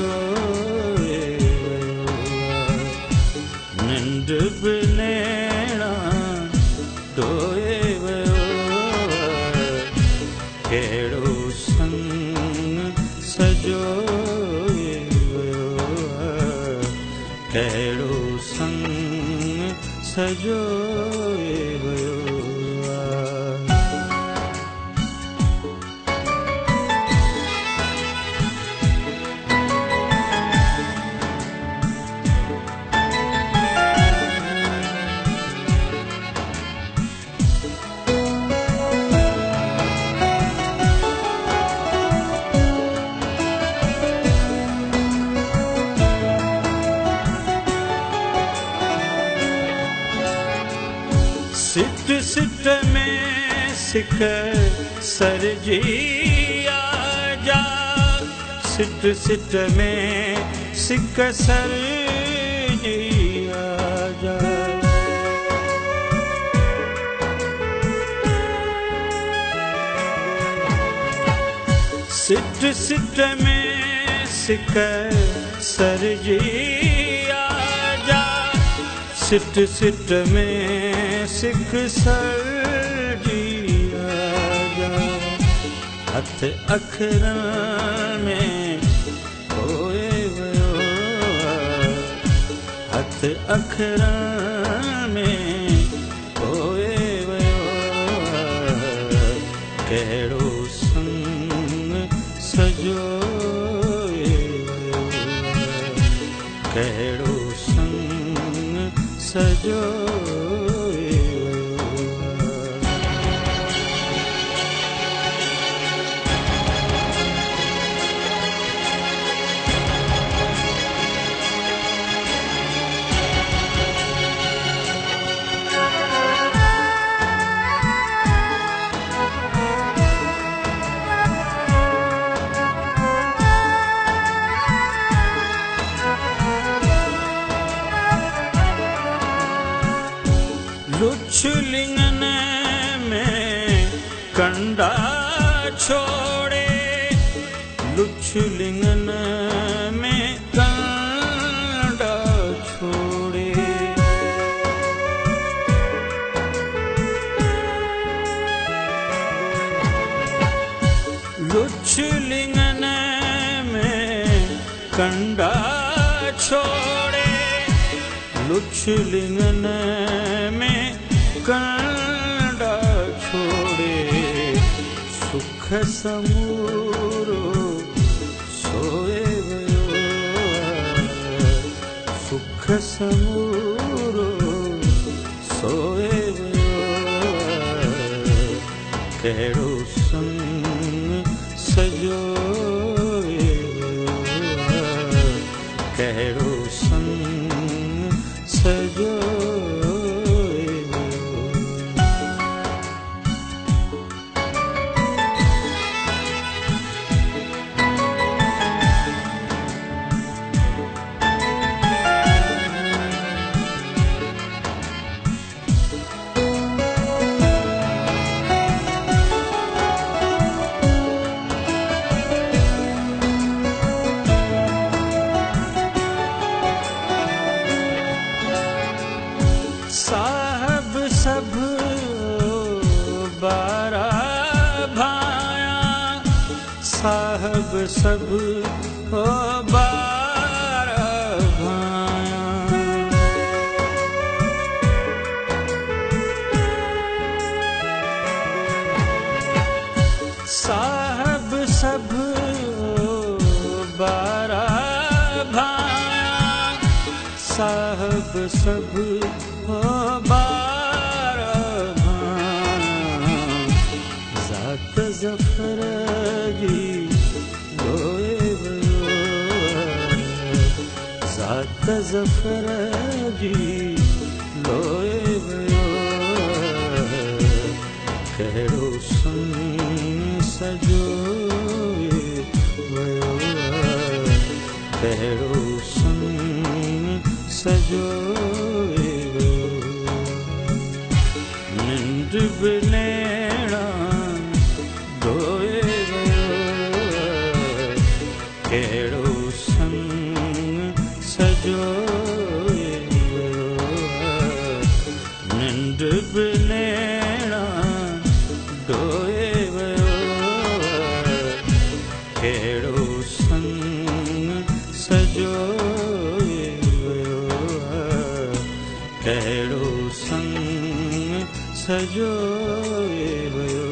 सजो निंड बिनेड़ा डोए केड़ो संग सजो केड़ो संग सजो सिट सिट में सिक सरजी आजा सिट सिट में सिक सरजी आजा सिट सिट में सिक सरजी आजा सिट सिट में सिख सरजी आजा हथ अखरन में खोए वयो हथ अखरन में खोए वयो केड़ो संग सजो केड़ो संग सजो लुच्छलिंगन में कंडा छोड़े लुच्छलिंगन में कंडा छोड़े लुच्छलिंगन में कंडा छोड़े लुच्छलिंगन में कंडा छोड़े सुख समूरो सोए वयो सुख समूरो सोए वयो केड़ो संग सजो केड़ो संग सजो साहब सब बारा भाया साहब सब बारा भाया साहब सब बारा भाया साहब सब बारा जात जफर जी गोए जात जफर जी लोए केड़ो संग सजो केड़ो संग सजो निंड बिनेड़ा डोए केड़ो संग सजो निंड बि नैणा डोए वियो कहिड़ो संग सजो वियो कहिड़ो संग सजो वियो